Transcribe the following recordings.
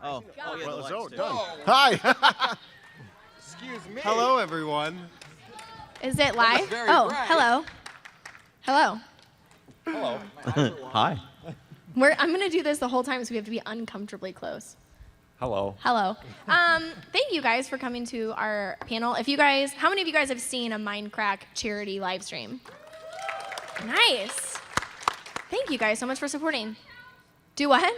Oh, yeah, the Well, lights, too. done. Hi. Excuse me. Hello, everyone. Is it live? very Oh, bright. hello. Hello. Hello. Hi. I'm going to do this the whole time, so we have to be uncomfortably close. Hello. Hello. Thank you guys for coming to our panel. How many of you guys have seen a Mindcrack charity live stream? Nice. Thank you guys so much for supporting. Do what?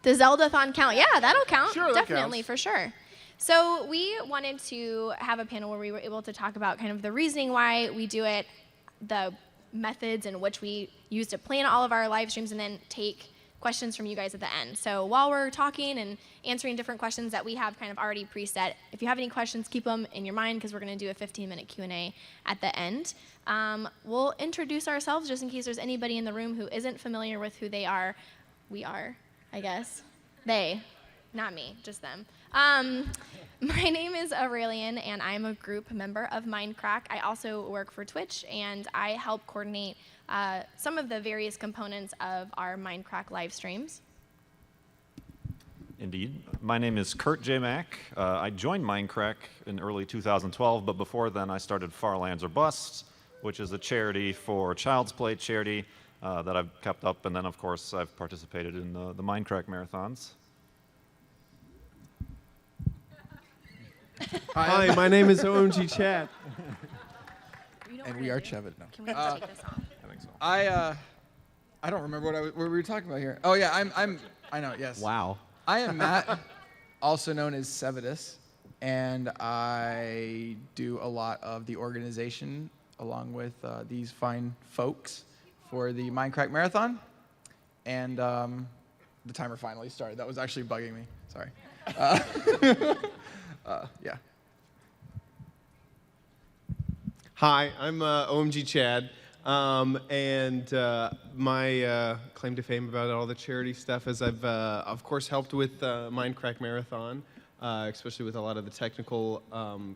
The Zelda-thon count. Yeah, that'll count. Sure, that Definitely, counts. for sure. So we wanted to have a panel where we were able to talk about kind of the reasoning why we do it, the methods in which we use to plan all of our live streams, and then take questions from you guys at the end. So while we're talking and answering different questions that we have kind of already preset, if you have any questions, keep them in your mind because we're going to do a 15-minute Q&A at the end. We'll introduce ourselves just in case there's anybody in the room who isn't familiar with who they are. We are, I guess. They, not me, just them. My name is Aurelian, and I'm a group member of Mindcrack. I also work for Twitch, and I help coordinate some of the various components of our Mindcrack live streams. Indeed. My name is KurtJMac. I joined Mindcrack in early 2012, but before then I started Farlands or Bust, which is a charity for Child's Play charity that I've kept up, and then of course I've participated in the Mindcrack marathons. Hi, my name is OMG Chad. And we are Chevit now. Can we take this off? I think so. I don't remember what we were talking about here. Oh yeah, I know. Yes. Wow. I am Matt, also known as Sevidus, and I do a lot of the organization along with these fine folks for the Mindcrack marathon. And the timer finally started. That was actually bugging me. Sorry. Yeah. Hi, I'm OMG Chad, and my claim to fame about all the charity stuff is I've, of course, helped with Mindcrack Marathon, especially with a lot of the technical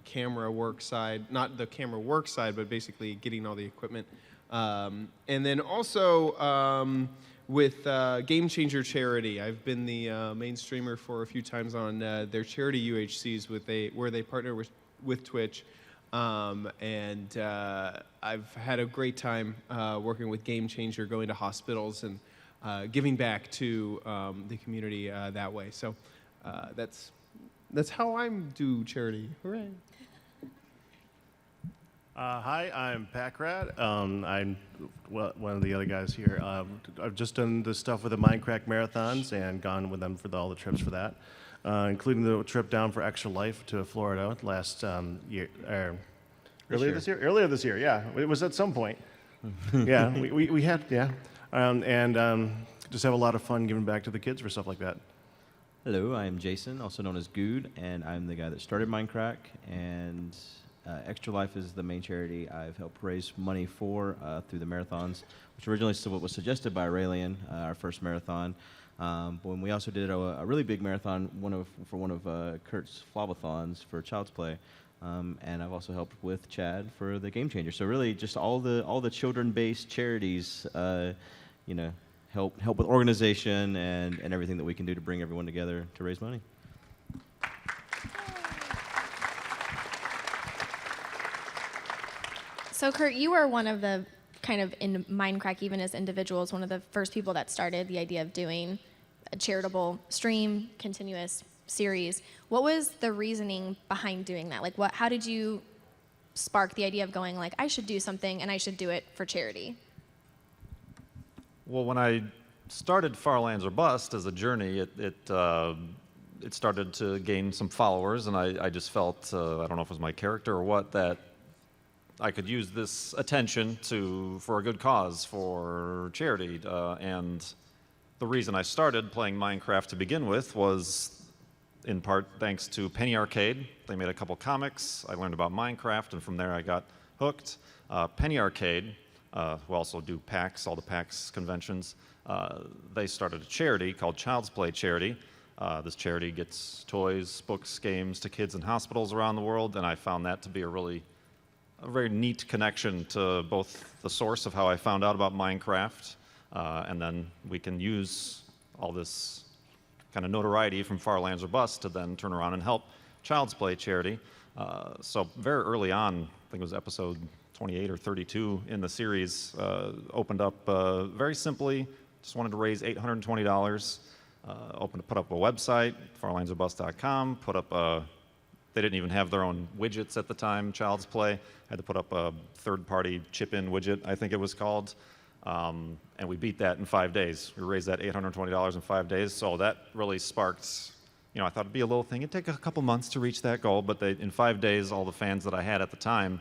camera work side, not the camera work side, but basically getting all the equipment. And then also with Game Changer Charity, I've been the main streamer for a few times on their charity UHCs where they partner with Twitch. And I've had a great time working with Game Changer, going to hospitals and giving back to the community that way. So that's how I do charity. Hooray! Hi, I'm Packrad. I'm one of the other guys here. I've just done the stuff with the Mindcrack marathons and gone with them for all the trips for that, including the trip down for Extra Life to Florida last year. Earlier this year, yeah. It was at some point. Yeah, we had, yeah. And just have a lot of fun giving back to the kids for stuff like that. Hello, I am Jason, also known as Good, and I'm the guy that started Mindcrack, and Extra Life is the main charity I've helped raise money for through the marathons, which originally was suggested by Aurelian, our first marathon. But when we also did a really big marathon, for one of Kurt's Flavathons for Child's Play, and I've also helped with Chad for the Game Changer. So really, just all the children-based charities, help with organization and everything that we can do to bring everyone together to raise money. So Kurt, you were one of the kind of in Mindcrack, even as individuals, one of the first people that started the idea of doing a charitable stream, continuous series. What was the reasoning behind doing that? Like, how did you spark the idea of going like, I should do something and I should do it for charity? Well, when I started Farlands or Bust as a journey, it started to gain some followers, and I just felt, I don't know if it was my character or what, that I could use this attention for a good cause, for charity. And the reason I started playing Minecraft to begin with was in part thanks to Penny Arcade. They made a couple comics. I learned about Minecraft, and from there I got hooked. Penny Arcade, who also do PAX, all the PAX conventions, they started a charity called Child's Play Charity. This charity gets toys, books, games to kids in hospitals around the world, and I found that to be a very neat connection to both the source of how I found out about Minecraft, and then we can use all this kind of notoriety from Farlands or Bust to then turn around and help Child's Play charity. So very early on, I think it was episode 28 or 32 in the series, opened up very simply, just wanted to raise $820. Put up a website, farlandsorbust.com, put up they didn't even have their own widgets at the time, Child's Play. Had to put up a third-party chip-in widget, I think it was called. And we beat that in 5 days. We raised that $820 in 5 days. So that really sparked, I thought it'd be a little thing. It'd take a couple months to reach that goal, but in 5 days, all the fans that I had at the time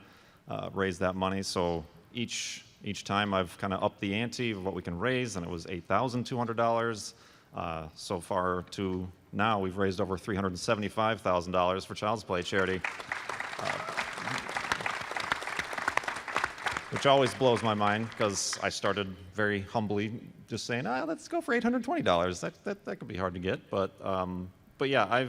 raised that money. So each time I've kind of upped the ante of what we can raise, and it was $8,200. So far to now, we've raised over $375,000 for Child's Play charity, which always blows my mind because I started very humbly just saying, let's go for $820. That could be hard to get, but yeah,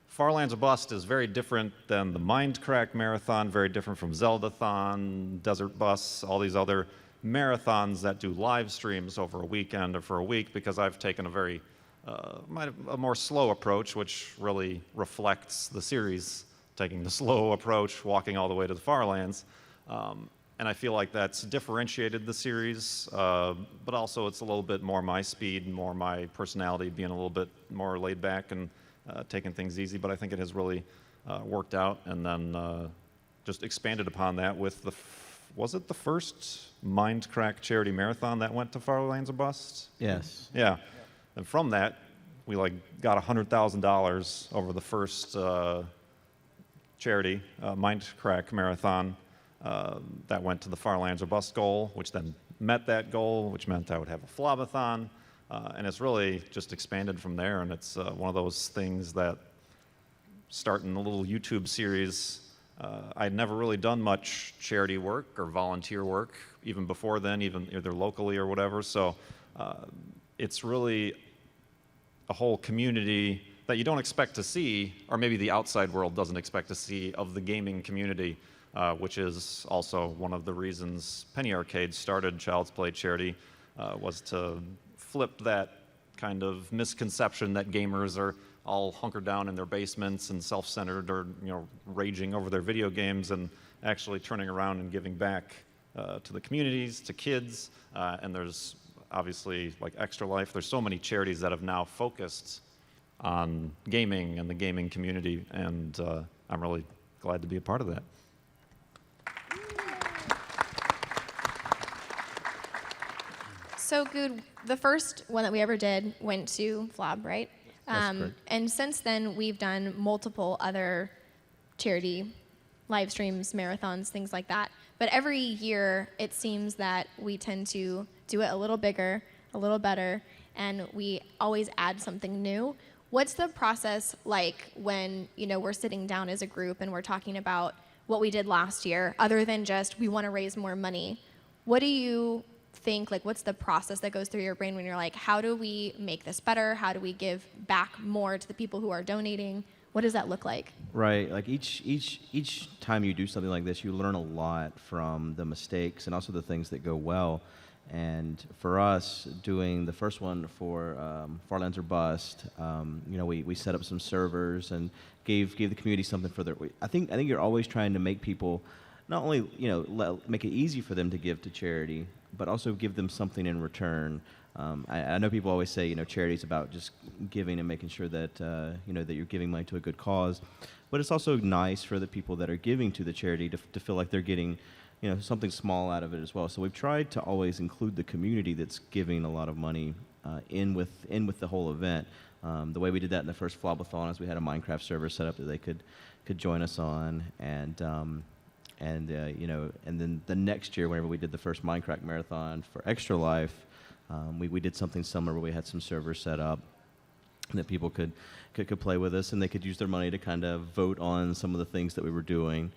Farlands or Bust is very different than the Mindcrack Marathon, very different from Zeldathon, Desert Bus, all these other marathons that do live streams over a weekend or for a week, because I've taken a more slow approach, which really reflects the series, taking the slow approach, walking all the way to the Farlands. And I feel like that's differentiated the series, but also it's a little bit more my speed, more my personality, being a little bit more laid back and taking things easy. But I think it has really worked out, and then just expanded upon that with was it the first Mindcrack charity marathon that went to Farlands or Bust? Yes. Yeah. And from that, we got $100,000 over the first charity Mindcrack marathon that went to the Farlands or Bust goal, which then met that goal, which meant I would have a Flobathon. And it's really just expanded from there. And it's one of those things that, starting a little YouTube series, I'd never really done much charity work or volunteer work, even before then, even either locally or whatever. So it's really a whole community that you don't expect to see, or maybe the outside world doesn't expect to see, of the gaming community, which is also one of the reasons Penny Arcade started Child's Play charity, was to flip that kind of misconception that gamers are all hunkered down in their basements and self-centered, or raging over their video games, and actually turning around and giving back to the communities, to kids. And there's obviously Extra Life. There's so many charities that have now focused on gaming and the gaming community, and I'm really glad to be a part of that. So good. The first one that we ever did went to Flob, right? That's correct. And since then, we've done multiple other charity live streams, marathons, things like that. But every year, it seems that we tend to do it a little bigger, a little better, and we always add something new. What's the process like when we're sitting down as a group and we're talking about what we did last year, other than just we want to raise more money? What do you think, what's the process that goes through your brain when you're like, how do we make this better? How do we give back more to the people who are donating? What does that look like? Right. Each time you do something like this, you learn a lot from the mistakes and also the things that go well. And for us, doing the first one for Farlands or Bust, we set up some servers and gave the community something for their. I think you're always trying to make people not only make it easy for them to give to charity, but also give them something in return. I know people always say, charity is about just giving and making sure that, that you're giving money to a good cause. But it's also nice for the people that are giving to the charity to feel like they're getting, something small out of it as well. So we've tried to always include the community that's giving a lot of money in with the whole event. The way we did that in the first Flobathon is we had a Minecraft server set up that they could join us on, and then the next year, whenever we did the first Minecraft marathon for Extra Life, we did something similar where we had some servers set up that people could play with us, and they could use their money to kind of vote on some of the things that we were doing.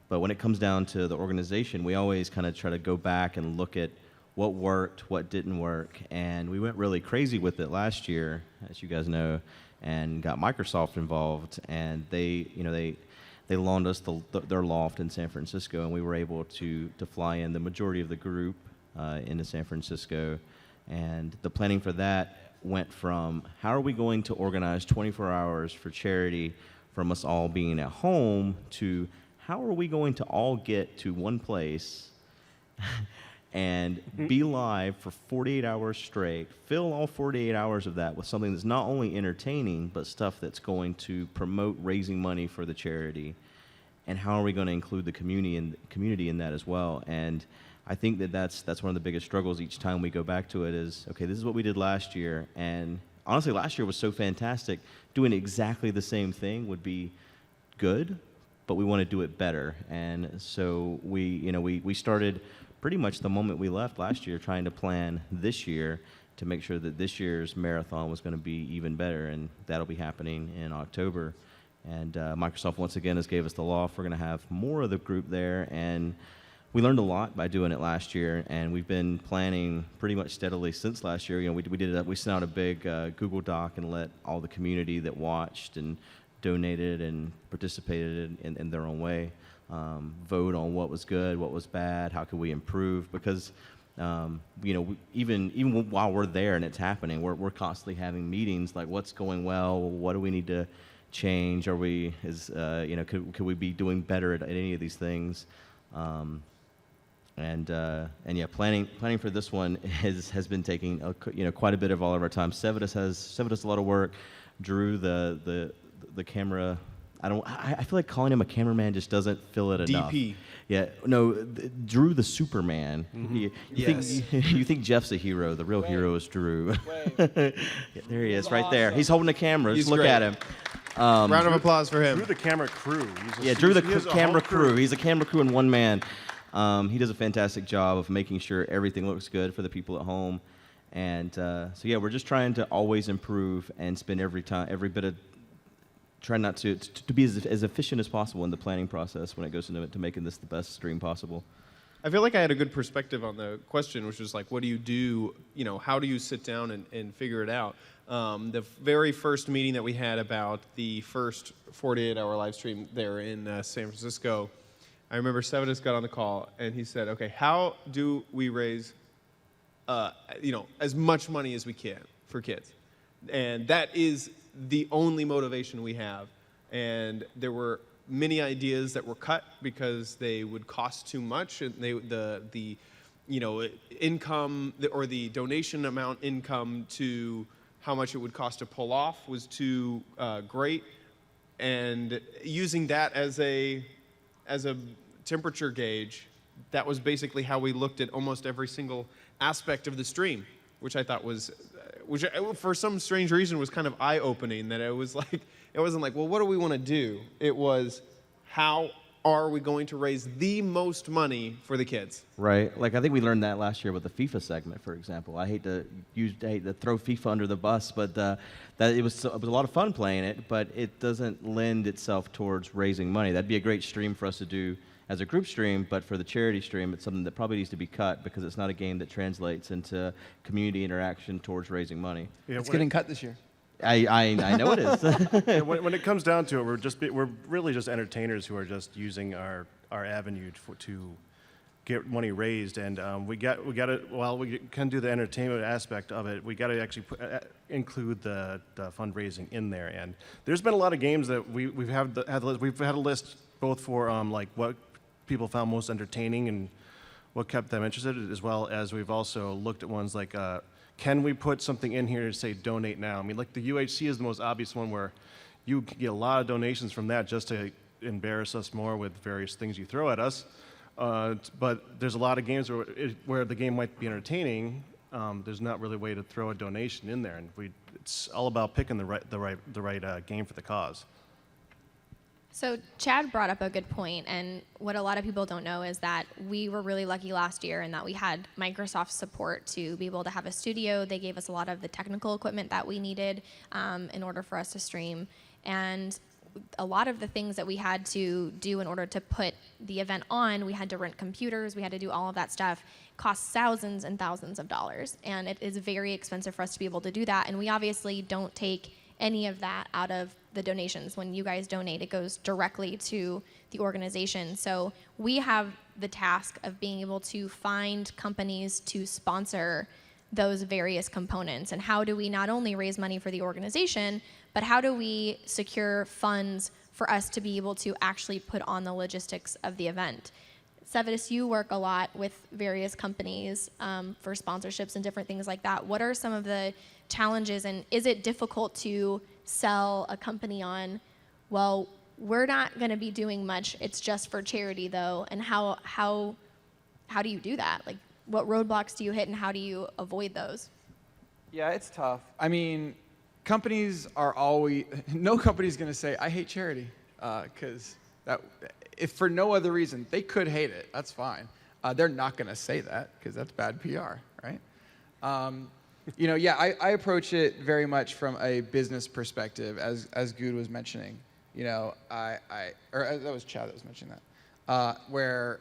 But when it comes down to the organization, we always kind of try to go back and look at what worked, what didn't work, and we went really crazy with it last year, as you guys know, and got Microsoft involved, and they loaned us their loft in San Francisco, and we were able to fly in the majority of the group into San Francisco. And the planning for that went from how are we going to organize 24 hours for charity from us all being at home to how are we going to all get to one place and be live for 48 hours straight, fill all 48 hours of that with something that's not only entertaining, but stuff that's going to promote raising money for the charity. And how are we going to include the community in that as well? And I think that's one of the biggest struggles each time we go back to it is, okay, this is what we did last year. And honestly, last year was so fantastic. Doing exactly the same thing would be good, but we want to do it better. And so we started pretty much the moment we left last year trying to plan this year to make sure that this year's marathon was going to be even better, and that'll be happening in October. And Microsoft once again has gave us the loft. We're going to have more of the group there, and we learned a lot by doing it last year, and we've been planning pretty much steadily since last year. We sent out a big Google Doc and let all the community that watched and donated and participated in their own way vote on what was good, what was bad, how could we improve, because even while we're there and it's happening, we're constantly having meetings like what's going well, what do we need to change, could we be doing better at any of these things, and yeah, planning for this one has been taking quite a bit of all of our time. Sevidus does a lot of work. Drew the camera. I feel like calling him a cameraman just doesn't fill it enough. DP. Yeah, no, Drew the Superman. Mm-hmm. You think Jeff's a hero. The real hero is Drew. Yeah, there he is, right there. He's holding the camera. Just look at him. Round of applause for him. Drew the camera crew. Drew the camera crew. He's a camera crew in one man. He does a fantastic job of making sure everything looks good for the people at home. And so yeah, we're just trying to always improve and spend every bit of trying not to be as efficient as possible in the planning process when it goes into making this the best stream possible. I feel like I had a good perspective on the question, which was like, what do you do? How do you sit down and figure it out? The very first meeting that we had about the first 48-hour live stream there in San Francisco, I remember Sevidus got on the call and he said, okay, how do we raise as much money as we can for kids? And that is the only motivation we have. And there were many ideas that were cut because they would cost too much, and the income or the donation amount income to how much it would cost to pull off was too great. And using that as a temperature gauge, that was basically how we looked at almost every single aspect of the stream, which I thought was, which for some strange reason was kind of eye-opening. That it wasn't like, well, what do we want to do? It was, how are we going to raise the most money for the kids? Right. Like I think we learned that last year with the FIFA segment, for example. I hate to throw FIFA under the bus, but that it was a lot of fun playing it, but it doesn't lend itself towards raising money. That'd be a great stream for us to do as a group stream, but for the charity stream, it's something that probably needs to be cut because it's not a game that translates into community interaction towards raising money. Yeah, It's getting cut this year. I know it is. Yeah, when it comes down to it, we're really just entertainers who are just using our avenue to get money raised, and we got to, while we can do the entertainment aspect of it, we got to actually include the fundraising in there. And there's been a lot of games that we've had a list both for like what people found most entertaining and what kept them interested, as well as we've also looked at ones like, can we put something in here to say donate now? I mean, like the UHC is the most obvious one where you can get a lot of donations from that just to embarrass us more with various things you throw at us. But there's a lot of games where the game might be entertaining. There's not really a way to throw a donation in there, and it's all about picking the right game for the cause. So Chad brought up a good point, and what a lot of people don't know is that we were really lucky last year in that we had Microsoft support to be able to have a studio. They gave us a lot of the technical equipment that we needed in order for us to stream, and a lot of the things that we had to do in order to put the event on, we had to rent computers, we had to do all of that stuff, costs thousands and thousands of dollars, and it is very expensive for us to be able to do that, and we obviously don't take any of that out of the donations. When you guys donate, it goes directly to the organization. So we have the task of being able to find companies to sponsor those various components, and how do we not only raise money for the organization, but how do we secure funds for us to be able to actually put on the logistics of the event? Sevidus, you work a lot with various companies for sponsorships and different things like that. What are some of the challenges, and is it difficult to sell a company on, well, we're not going to be doing much, it's just for charity though, and how do you do that? Like, what roadblocks do you hit, and how do you avoid those? Yeah, it's tough. I mean, companies are always, no company's going to say, I hate charity, because if for no other reason, they could hate it, that's fine. They're not going to say that, because that's bad PR, right? Yeah, I approach it very much from a business perspective, as Good was mentioning. Or that was Chad that was mentioning that, where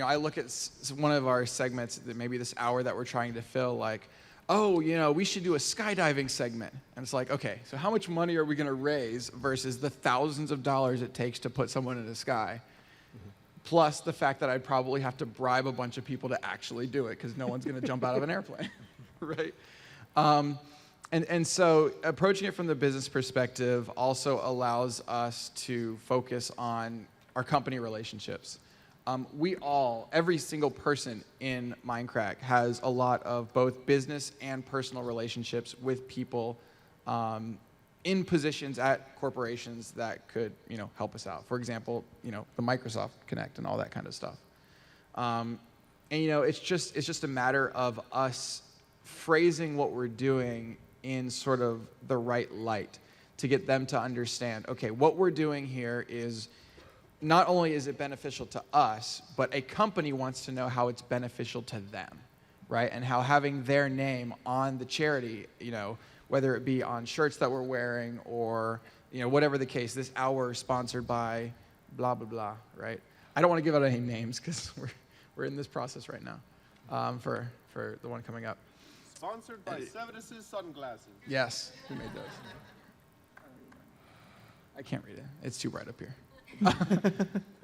I look at one of our segments, that maybe this hour that we're trying to fill, like, oh, we should do a skydiving segment. And it's like, okay, so how much money are we going to raise versus the thousands of dollars it takes to put someone in the sky? Plus the fact that I'd probably have to bribe a bunch of people to actually do it, because no one's going to jump out of an airplane, right? And so approaching it from the business perspective also allows us to focus on our company relationships. Every single person in Mindcrack has a lot of both business and personal relationships with people in positions at corporations that could, help us out. For example, the Microsoft Connect and all that kind of stuff. It's just a matter of us phrasing what we're doing in sort of the right light to get them to understand, okay, what we're doing here is not only is it beneficial to us, but a company wants to know how it's beneficial to them, right? And how having their name on the charity, whether it be on shirts that we're wearing or, whatever the case, this hour sponsored by blah, blah, blah, right? I don't want to give out any names because we're in this process right now for the one coming up. Sponsored by Sevidus' sunglasses. Yes, who made those? I can't read it. It's too bright up here.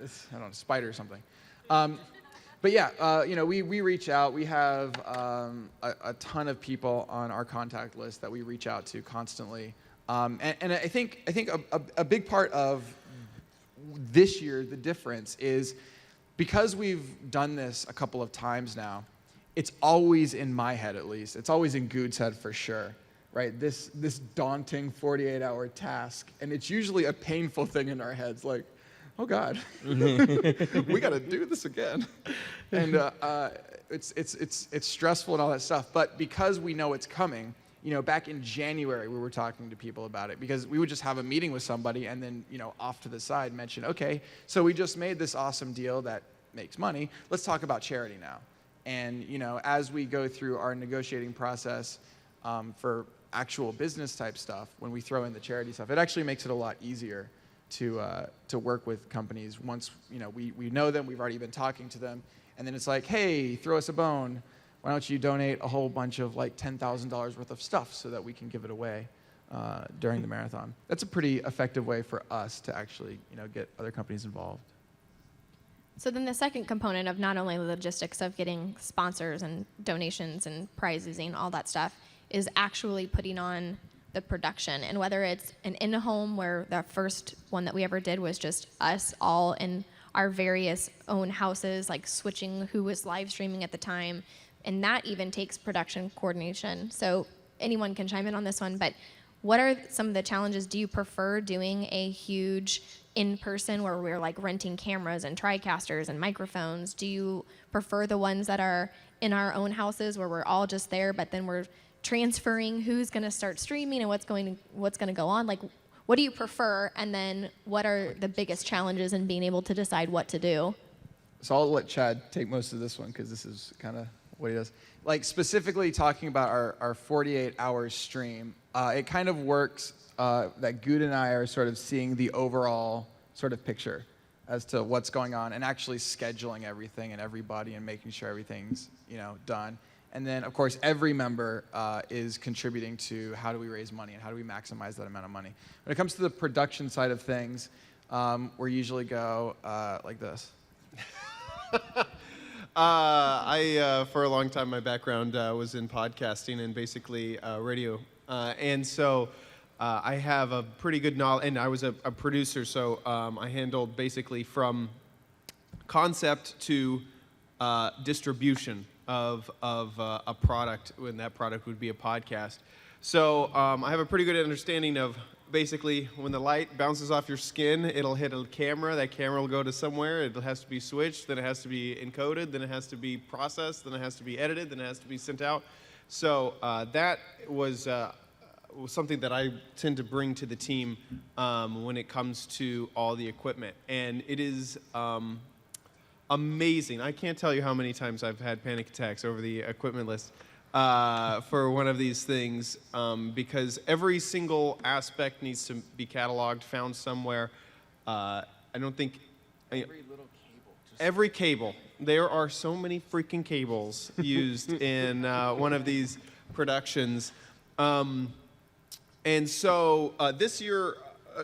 It's, I don't know, a spider or something. But yeah, we reach out. We have a ton of people on our contact list that we reach out to constantly. And I think a big part of this year, the difference is because we've done this a couple of times now, it's always in my head, at least. It's always in Good's head for sure, right? This daunting 48-hour task, and it's usually a painful thing in our heads, like, oh God, we got to do this again, and it's stressful and all that stuff. But because we know it's coming, back in January we were talking to people about it, because we would just have a meeting with somebody and then off to the side mention, okay, so we just made this awesome deal that makes money. Let's talk about charity now. And as we go through our negotiating process for actual business type stuff, when we throw in the charity stuff, it actually makes it a lot easier to work with companies once we know them, we've already been talking to them, and then it's like, hey, throw us a bone. Why don't you donate a whole bunch of like $10,000 worth of stuff so that we can give it away during the marathon? That's a pretty effective way for us to actually get other companies involved. So then the second component of not only the logistics of getting sponsors and donations and prizes and all that stuff is actually putting on the production. And whether it's an in-home, where the first one that we ever did was just us all in our various own houses, like switching who was live streaming at the time, and that even takes production coordination. So anyone can chime in on this one, but what are some of the challenges? Do you prefer doing a huge in-person where we're like renting cameras and TriCasters and microphones? Do you prefer the ones that are in our own houses where we're all just there, but then we're transferring who's going to start streaming and what's going to go on? Like, what do you prefer? And then what are the biggest challenges in being able to decide what to do? So I'll let Chad take most of this one, because this is kind of what he does. Like, specifically talking about our 48-hour stream, it kind of works that Good and I are sort of seeing the overall sort of picture as to what's going on and actually scheduling everything and everybody and making sure everything's done. And then, of course, every member is contributing to how do we raise money and how do we maximize that amount of money. When it comes to the production side of things, we usually go like this. For a long time, my background was in podcasting and basically radio. And so I have a pretty good knowledge, and I was a producer, so I handled basically from concept to distribution of a product, when that product would be a podcast. So I have a pretty good understanding of basically when the light bounces off your skin, it'll hit a camera. That camera will go to somewhere. It has to be switched. Then it has to be encoded. Then it has to be processed. Then it has to be edited. Then it has to be sent out. So that was something that I tend to bring to the team when it comes to all the equipment. And it is amazing. I can't tell you how many times I've had panic attacks over the equipment list for one of these things because every single aspect needs to be cataloged, found somewhere. I don't think... Every little cable. Every cable. There are so many freaking cables used in one of these productions. And so this year,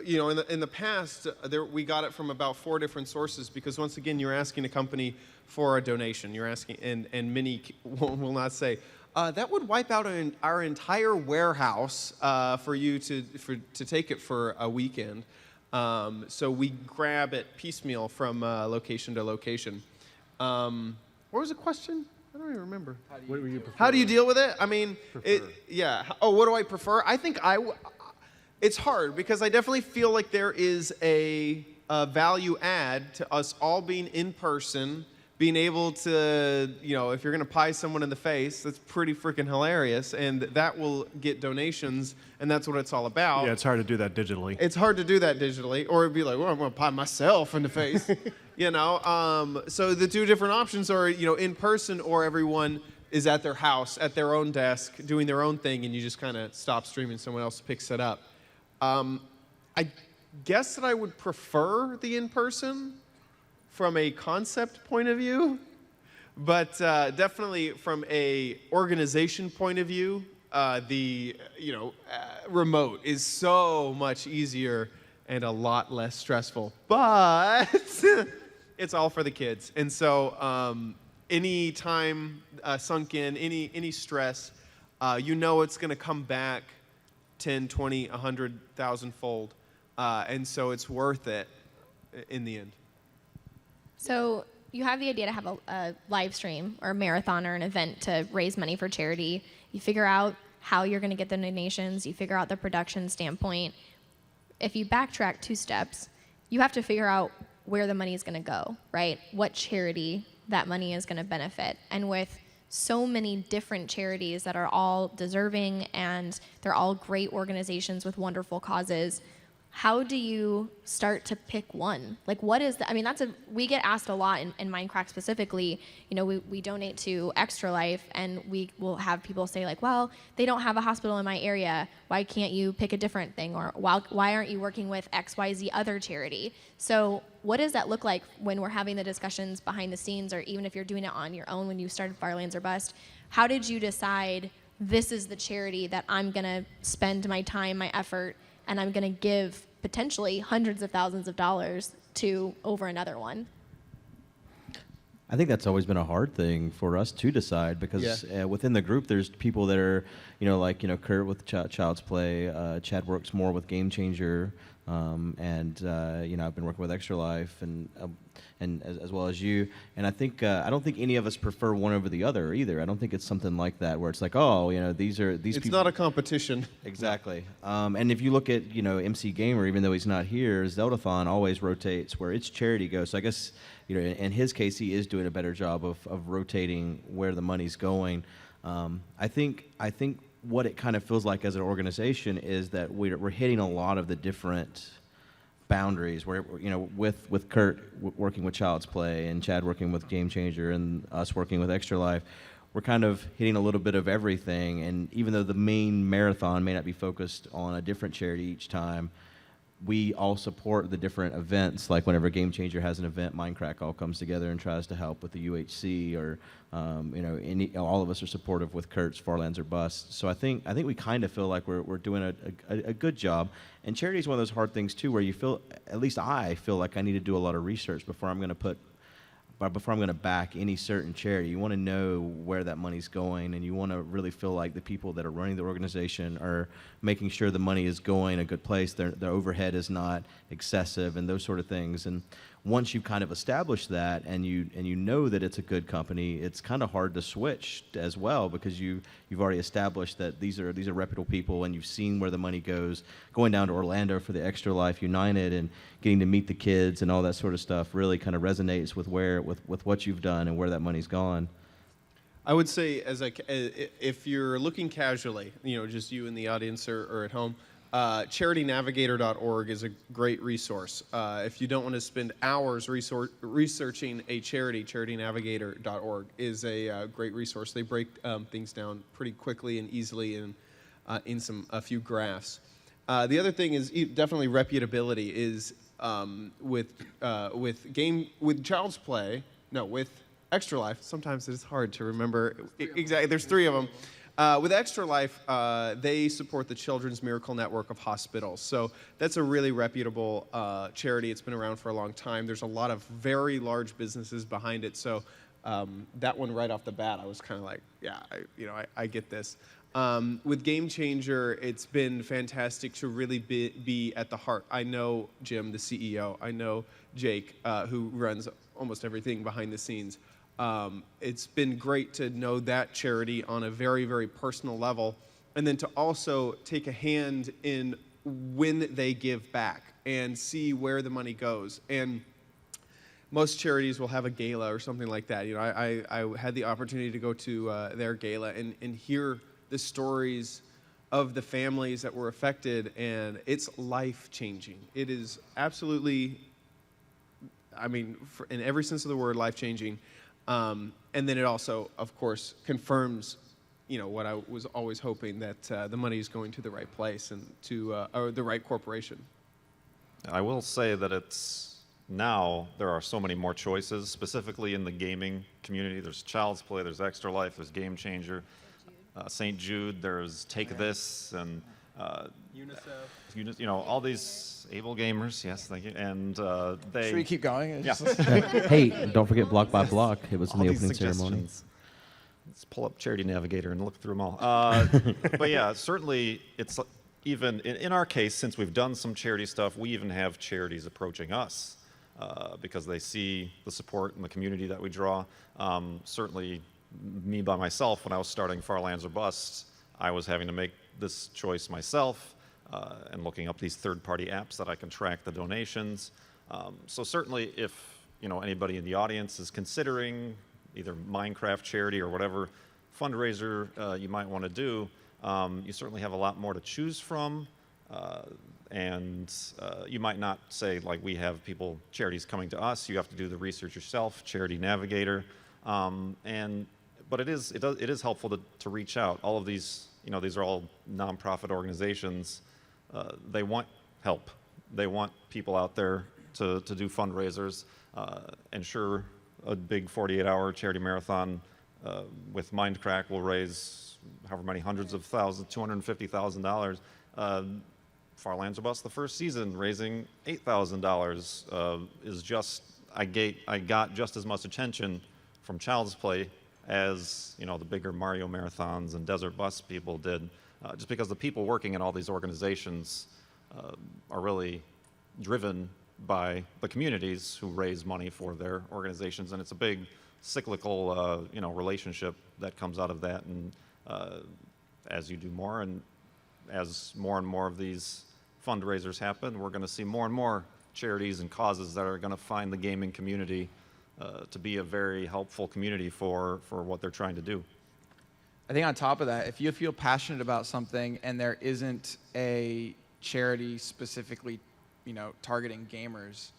in the past, we got it from about 4 different sources because once again, you're asking a company for a donation. You're asking, and many will not say, that would wipe out our entire warehouse for you to take it for a weekend. So we grab it piecemeal from location to location. What was the question? I don't even remember. How do you deal with it? I mean, yeah. Oh, what do I prefer? I think it's hard because I definitely feel like there is a value add to us all being in person, being able to, if you're going to pie someone in the face, that's pretty freaking hilarious, and that will get donations, and that's what it's all about. Yeah, it's hard to do that digitally. It's hard to do that digitally, or it'd be like, well, I'm going to pie myself in the face, So the 2 different options are, in person, or everyone is at their house, at their own desk, doing their own thing, and you just kind of stop streaming, someone else picks it up. I guess that I would prefer the in-person from a concept point of view, but definitely from a organization point of view, the remote is so much easier and a lot less stressful. But it's all for the kids, and so any time sunk in, any stress, it's going to come back 10, 20, 100,000 fold, and so it's worth it in the end. So you have the idea to have a live stream or a marathon or an event to raise money for charity. You figure out how you're going to get the donations. You figure out the production standpoint. If you backtrack 2 steps, you have to figure out where the money is going to go, right? What charity that money is going to benefit. And with so many different charities that are all deserving and they're all great organizations with wonderful causes, how do you start to pick one? Like, what is we get asked a lot in Mindcrack specifically. We donate to Extra Life, and we will have people say like, well, they don't have a hospital in my area. Why can't you pick a different thing? Or why aren't you working with XYZ other charity? So what does that look like when we're having the discussions behind the scenes, or even if you're doing it on your own when you started Firelands or Bust? How did you decide this is the charity that I'm going to spend my time, my effort, and I'm going to give potentially hundreds of thousands of dollars to over another one? I think that's always been a hard thing for us to decide because within the group there's people that are, Kurt with Child's Play, Chad works more with Game Changer, and I've been working with Extra Life and as well as you. And I think I don't think any of us prefer one over the other either. I don't think it's something like that where it's like, these people. It's not a competition. Exactly. And if you look at MC Gamer, even though he's not here, Zeldathon always rotates where its charity goes. So I guess in his case, he is doing a better job of rotating where the money's going. I think what it kind of feels like as an organization is that we're hitting a lot of the different boundaries where with Kurt working with Child's Play and Chad working with Game Changer and us working with Extra Life, we're kind of hitting a little bit of everything. And even though the main marathon may not be focused on a different charity each time, we all support the different events. Like whenever Game Changer has an event, Mindcrack all comes together and tries to help with the UHC, or all of us are supportive with Kurt's Farlands or Bust. So I think we kind of feel like we're doing a good job. And charity is one of those hard things too, where you feel, at least I feel like I need to do a lot of research before I'm going to put but before I'm going to back any certain charity, you want to know where that money's going, and you want to really feel like the people that are running the organization are making sure the money is going a good place, their overhead is not excessive, and those sort of things. And once you kind of establish that, and you know that it's a good company, it's kind of hard to switch as well, because you've already established that these are reputable people, and you've seen where the money goes. Going down to Orlando for the Extra Life United and getting to meet the kids and all that sort of stuff really kind of resonates with with what you've done and where that money's gone. I would say, if you're looking casually, just you in the audience or at home, charitynavigator.org is a great resource. If you don't want to spend hours researching a charity, charitynavigator.org is a great resource. They break things down pretty quickly and easily in a few graphs. The other thing is definitely reputability is with Child's Play. No, with Extra Life. Sometimes it's hard to remember exactly. There's 3 of them. With Extra Life, they support the Children's Miracle Network of hospitals. So that's a really reputable charity. It's been around for a long time. There's a lot of very large businesses behind it. So that one right off the bat, I was kind of like, yeah, I get this. With Game Changer, it's been fantastic to really be at the heart. I know Jim, the CEO. I know Jake, who runs almost everything behind the scenes. It's been great to know that charity on a very, very personal level, and then to also take a hand in when they give back and see where the money goes. And most charities will have a gala or something like that. I had the opportunity to go to their gala and hear the stories of the families that were affected, and it's life-changing. It is absolutely, in every sense of the word, life-changing. And then it also, of course, confirms, what I was always hoping, that the money is going to the right place and to the right corporation. I will say that now there are so many more choices, specifically in the gaming community. There's Child's Play, there's Extra Life, there's Game Changer, St. Jude, there's Take This, and UNICEF. All these able gamers, yes, thank you. And they... Should we keep going? Yeah. Hey, don't forget Block by Block. It was in the opening ceremony. Let's pull up Charity Navigator and look through them all. But yeah, certainly it's even, in our case, since we've done some charity stuff, we even have charities approaching us because they see the support in the community that we draw. Certainly, me by myself, when I was starting Far Lands or Bust, I was having to make this choice myself and looking up these third-party apps that I can track the donations. So certainly if anybody in the audience is considering either Minecraft charity or whatever fundraiser you might want to do, you certainly have a lot more to choose from. And you might not say, like we have charities coming to us. You have to do the research yourself, Charity Navigator. But it is helpful to reach out. All of these, these are all nonprofit organizations. They want help. They want people out there to do fundraisers. And sure, a big 48-hour charity marathon with Mindcrack will raise however many hundreds of thousands, $250,000. Far Lands or Bust, the first season, raising $8,000 is just, I got just as much attention from Child's Play as the bigger Mario marathons and Desert Bus people did, just because the people working in all these organizations are really driven by the communities who raise money for their organizations, and it's a big cyclical relationship that comes out of that. And as you do more, and as more and more of these fundraisers happen, we're going to see more and more charities and causes that are going to find the gaming community to be a very helpful community for what they're trying to do. I think on top of that, if you feel passionate about something and there isn't a charity specifically, targeting gamers,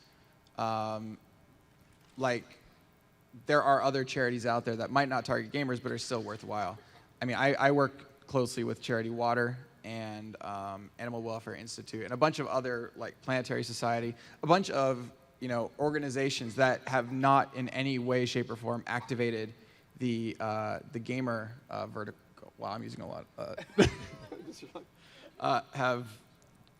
there are other charities out there that might not target gamers but are still worthwhile. I work closely with Charity Water and Animal Welfare Institute and a bunch of other, like Planetary Society, a bunch of organizations that have not in any way, shape, or form activated the gamer vertical. Wow, I'm using a lot. Have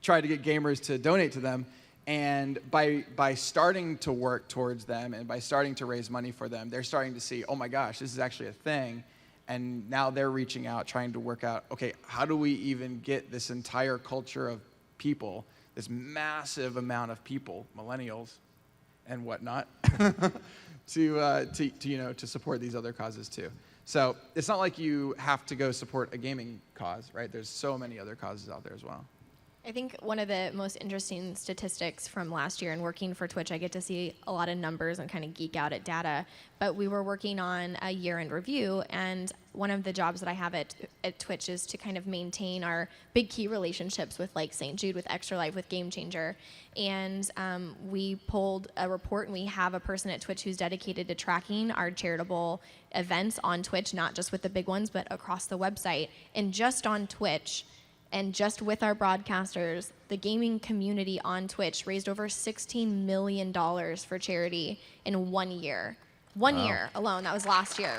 tried to get gamers to donate to them, And by starting to work towards them and by starting to raise money for them, they're starting to see, oh my gosh, this is actually a thing. And now they're reaching out, trying to work out, okay, how do we even get this entire culture of people, this massive amount of people, millennials and whatnot, to support these other causes too. So it's not like you have to go support a gaming cause, right? There's so many other causes out there as well. I think one of the most interesting statistics from last year and working for Twitch, I get to see a lot of numbers and kind of geek out at data, but we were working on a year-end review, and one of the jobs that I have at Twitch is to kind of maintain our big key relationships with like St. Jude, with Extra Life, with Game Changer, and we pulled a report, and we have a person at Twitch who's dedicated to tracking our charitable events on Twitch, not just with the big ones, but across the website, and just on Twitch, and just with our broadcasters, the gaming community on Twitch raised over $16 million for charity in 1 year. One year alone, that was last year.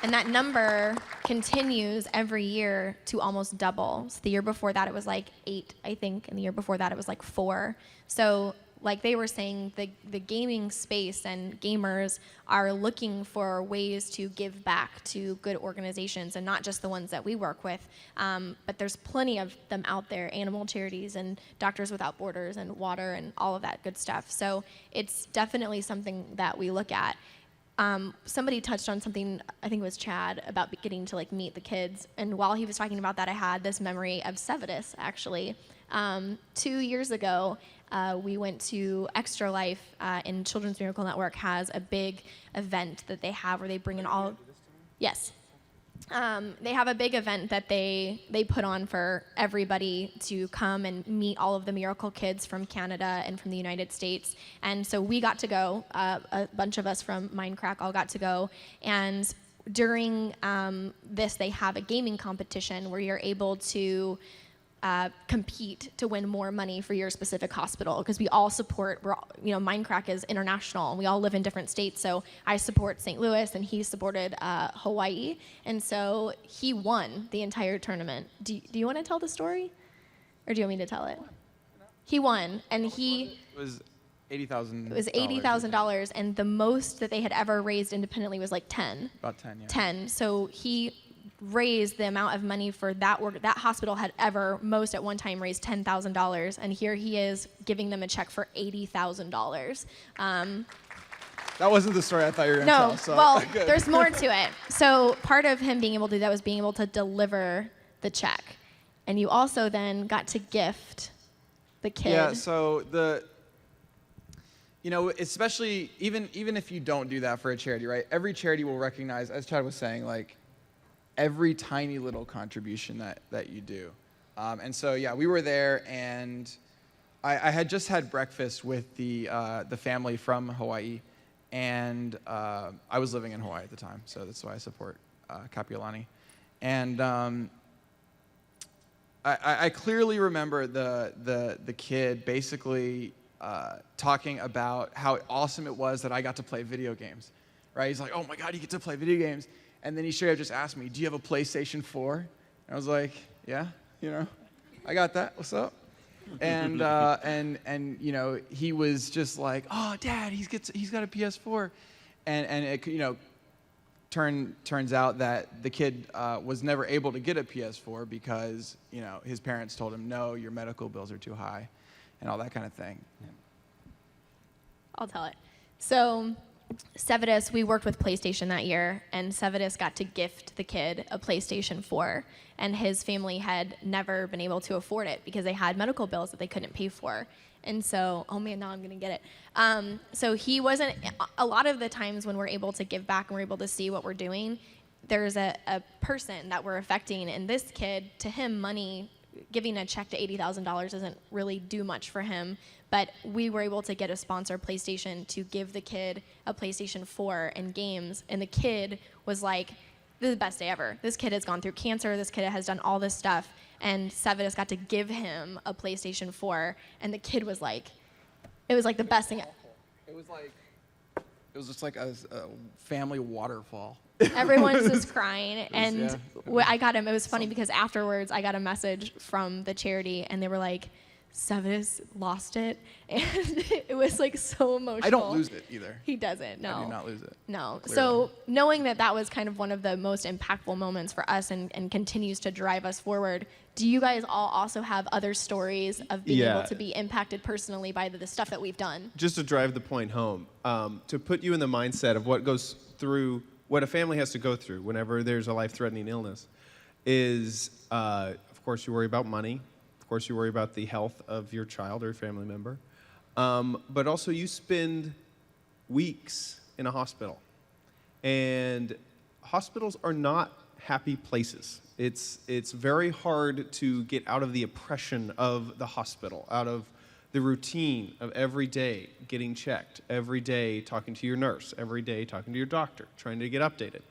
And that number continues every year to almost double. So the year before that, it was like 8, I think, and the year before that, it was like 4. So like they were saying, the gaming space and gamers are looking for ways to give back to good organizations, and not just the ones that we work with, but there's plenty of them out there, animal charities and Doctors Without Borders and water and all of that good stuff. So it's definitely something that we look at. Somebody touched on something, I think it was Chad, about getting to like meet the kids, and while he was talking about that, I had this memory of Sevidus, actually. 2 years ago, we went to Extra Life, and Children's Miracle Network has a big event that they have where they bring in all. Yes. They have a big event that they put on for everybody to come and meet all of the miracle kids from Canada and from the United States. And so we got to go, a bunch of us from Mindcrack all got to go. And during this, they have a gaming competition where you're able to compete to win more money for your specific hospital, because we all support, Mindcrack is international and we all live in different states. So I support St. Louis and he supported Hawaii, and so he won the entire tournament. Do you want to tell the story, or do you want me to tell it? He won, and it was $80,000. It was $80,000, and the most that they had ever raised independently was like 10. About 10, yeah. 10. So he raised the amount of money for that hospital had ever most at one time raised $10,000, and here he is giving them a check for $80,000. That wasn't the story I thought you were going to tell. No, So. well, there's more to it. So part of him being able to do that was being able to deliver the check, and you also then got to gift the kid. Yeah. So especially even if you don't do that for a charity, right? Every charity will recognize, as Chad was saying, like, every tiny little contribution that you do. And so, yeah, we were there, and I had just had breakfast with the family from Hawaii, and I was living in Hawaii at the time, so that's why I support Kapiolani. And I clearly remember the kid basically talking about how awesome it was that I got to play video games, right? He's like, oh my God, you get to play video games. And then he straight up just asked me, do you have a PlayStation 4? And I was like, yeah, I got that. What's up? And he was just like, oh, Dad, he's got a PS4. And it, turns out that the kid was never able to get a PS4 because, his parents told him, no, your medical bills are too high and all that kind of thing. Yeah. I'll tell it. So Sevidus, we worked with PlayStation that year, and Sevidus got to gift the kid a PlayStation 4, and his family had never been able to afford it because they had medical bills that they couldn't pay for. And so, oh man, now I'm gonna get it. So he wasn't, a lot of the times when we're able to give back and we're able to see what we're doing, there's a person that we're affecting, and this kid, to him, money, giving a check to $80,000 doesn't really do much for him, but we were able to get a sponsor, PlayStation, to give the kid a PlayStation 4 and games, and the kid was like, this is the best day ever. This kid has gone through cancer, this kid has done all this stuff, and Sevidus got to give him a PlayStation 4, and the kid was like, it was like the best thing. It was just like a family waterfall. Everyone's just crying, and I got him. It was funny because afterwards I got a message from the charity, and they were like, Severus lost it, and it was like so emotional. I don't lose it either. He doesn't. No. I do not lose it. No. Clearly. So knowing that that was kind of one of the most impactful moments for us and continues to drive us forward, do you guys all also have other stories of being Yeah. able to be impacted personally by the stuff that we've done? Just to drive the point home, to put you in the mindset of what a family has to go through whenever there's a life-threatening illness, is of course you worry about money, of course you worry about the health of your child or family member, but also you spend weeks in a hospital, and hospitals are not happy places. It's very hard to get out of the oppression of the hospital, out of the routine of every day getting checked, every day talking to your nurse, every day talking to your doctor, trying to get updated.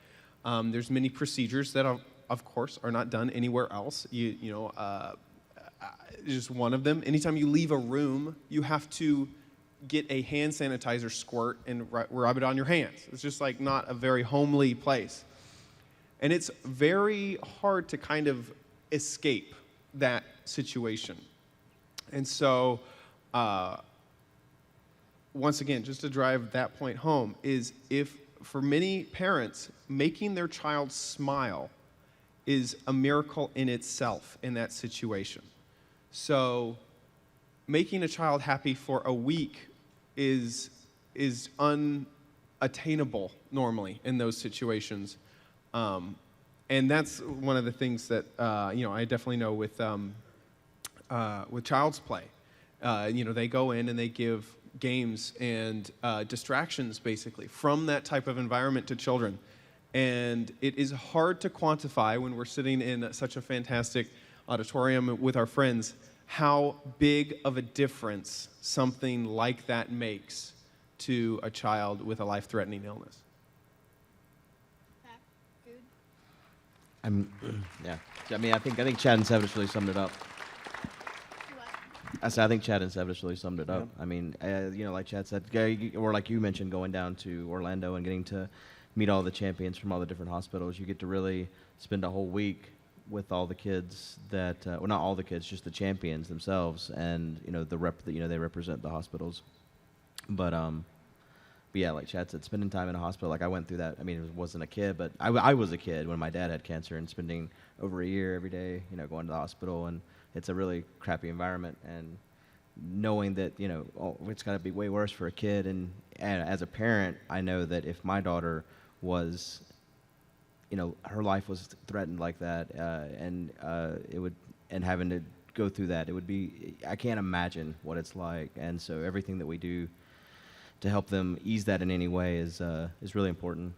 There's many procedures that, of course, are not done anywhere else. Just one of them. Anytime you leave a room, you have to get a hand sanitizer squirt and rub it on your hands. It's just like not a very homely place. And it's very hard to kind of escape that situation. And so, once again, just to drive that point home, is if for many parents, making their child smile is a miracle in itself in that situation. So, making a child happy for a week is unattainable normally in those situations. And that's one of the things that I definitely know with Child's Play. They go in and they give games and distractions basically from that type of environment to children. And it is hard to quantify when we're sitting in such a fantastic auditorium with our friends how big of a difference something like that makes to a child with a life-threatening illness. Yeah. I mean, I think Chad and Severus really summed it up. I think Chad and Severus really summed it up. I mean, like Chad said, or like you mentioned, going down to Orlando and getting to meet all the champions from all the different hospitals. You get to really spend a whole week with all the kids that, well, not all the kids, just the champions themselves, and they represent the hospitals. But yeah, like Chad said, spending time in a hospital, like I went through that. I mean, it wasn't a kid, but I was a kid when my dad had cancer, and spending over a year every day, going to the hospital, and it's a really crappy environment. And knowing that, it's got to be way worse for a kid. And as a parent, I know that if my daughter was, her life was threatened like that, and having to go through that, it would be, I can't imagine what it's like. And so everything that we do to help them ease that in any way is really important.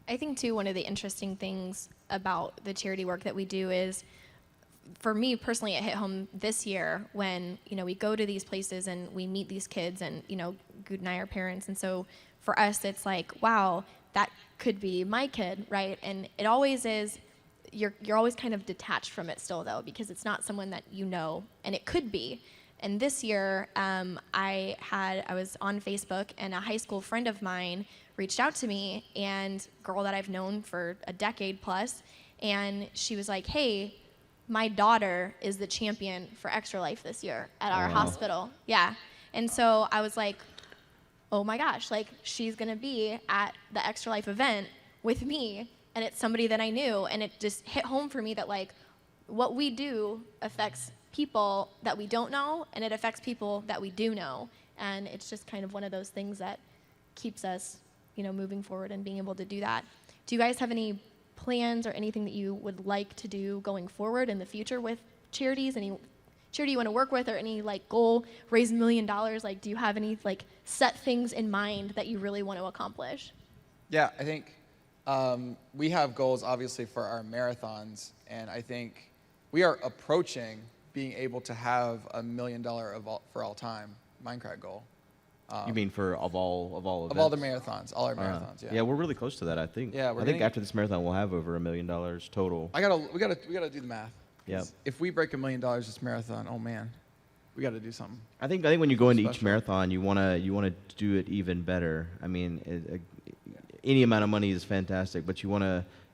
I think, too, one of the interesting things about the charity work that we do is, for me personally, it hit home this year when, we go to these places and we meet these kids, and, Good and I are parents. And so for us, it's like, wow, that could be my kid, right? And it always is, you're always kind of detached from it still, though, because it's not someone that and it could be. And this year, I was on Facebook, and a high school friend of mine reached out to me, and a girl that I've known for a decade plus, and she was like, hey, my daughter is the champion for Extra Life this year at our hospital. Yeah. And so I was like, oh my gosh, like, she's gonna be at the Extra Life event with me, and it's somebody that I knew, and it just hit home for me that, like, what we do affects people that we don't know, and it affects people that we do know. And it's just kind of one of those things that keeps us, moving forward and being able to do that. Do you guys have any plans or anything that you would like to do going forward in the future with charities? Any charity you want to work with, or any goal, raise $1 million? Like, do you have any set things in mind that you really want to accomplish? Yeah, I think we have goals obviously for our marathons, and I think we are approaching being able to have $1 million for all time Mindcrack goal. You mean for of all events? Of all the marathons, all our marathons. Yeah, we're really close to that. I think. Yeah, I think after this marathon, we'll have over $1 million total. We gotta do the math. Yeah. If we break $1 million this marathon, oh man, we got to do something. I think when you go into each Special. marathon, you wanna do it even better. I mean, any amount of money is fantastic, but you want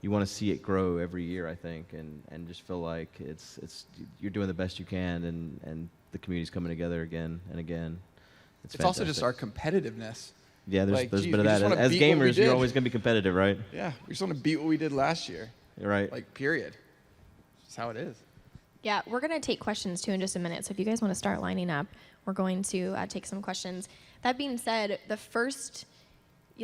to see it grow every year, I think, and just feel like you're doing the best you can, and the community's coming together again and again. It's also just our competitiveness. Yeah, there's Like, a geez, bit of we just that. wanna As beat what we gamers, you're did. always going to be competitive, right? Yeah, we just want to beat what we did last year. Right. Like, period. That's how it is. Yeah, we're going to take questions too in just a minute. So if you guys want to start lining up, we're going to take some questions. That being said,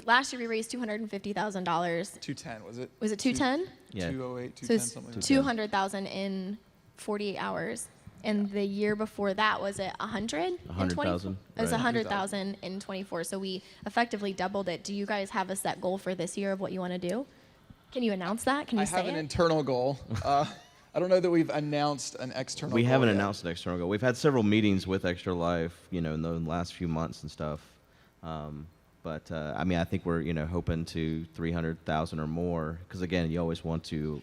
last year we raised $250,000. 210, was it? Was it 210? Yeah. 208, So 210, it's something like that. 200,000 in 48 hours. And the year before that, was it 100? 100,000, It was right. 100,000 in 24. So we effectively doubled it. Do you guys have a set goal for this year of what you want to do? Can you announce that? Can you I say have an it? internal goal. I don't know that we've announced an external We goal haven't yet. announced an external goal. We've had several meetings with Extra Life, in the last few months and stuff. But I think we're hoping to 300,000 or more, because again, you always want to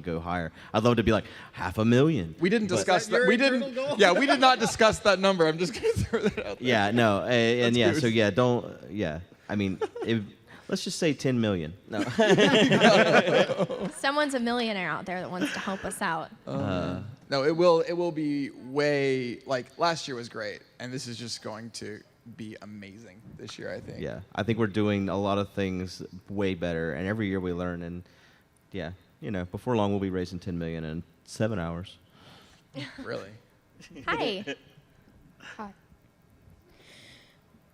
go higher. I'd love to be like 500,000. We didn't discuss that your that. We internal didn't. goal? Yeah, we did not discuss that number. I'm just gonna throw that out there. Yeah, no, and That's yeah, good. so yeah, don't, yeah. I mean, let's just say 10 million. No. Someone's a millionaire out there that wants to help us out. No, it will be way like last year was great, and this is just going to be amazing this year, I think. Yeah, I think we're doing a lot of things way better, and every year we learn. And yeah, before long we'll be raising 10 million in 7 hours. Really. Hi. Hi.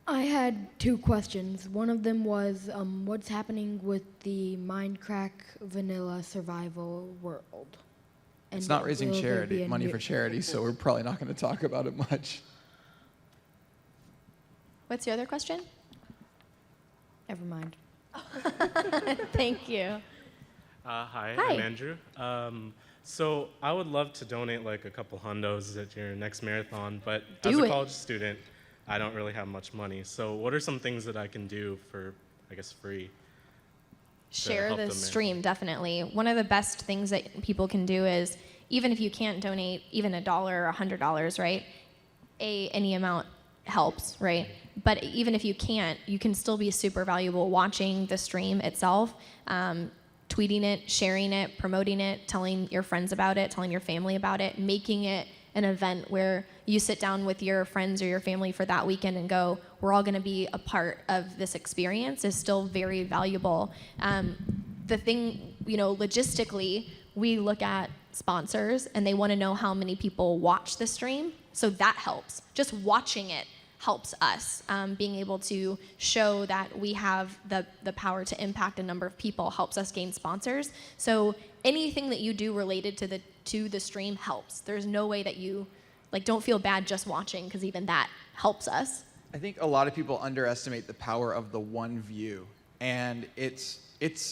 I had two questions. One of them was, what's happening with the Mindcrack vanilla survival world? And It's not raising will there be a money new- for charity, so we're probably not going to talk about it much. What's your other question? Never mind. Thank you. Hi, Hi. I'm Andrew. So I would love to donate like a couple hundos at your next marathon, but as Do a it. college student, I don't really have much money. So what are some things that I can do for, I guess, free? Share help the them stream, definitely. One of the best things that people can do is, even if you can't donate even $1 or $100, right? Any amount helps, right? But even if you can't, you can still be super valuable watching the stream itself, tweeting it, sharing it, promoting it, telling your friends about it, telling your family about it, making it an event where you sit down with your friends or your family for that weekend and go, we're all going to be a part of this experience, is still very valuable. The thing, logistically, we look at sponsors and they want to know how many people watch the stream. So that helps. Just watching it helps us. Being able to show that we have the power to impact a number of people helps us gain sponsors. So anything that you do related to the stream helps. There's no way that you don't feel bad just watching, because even that helps us. I think a lot of people underestimate the power of the one view, and it's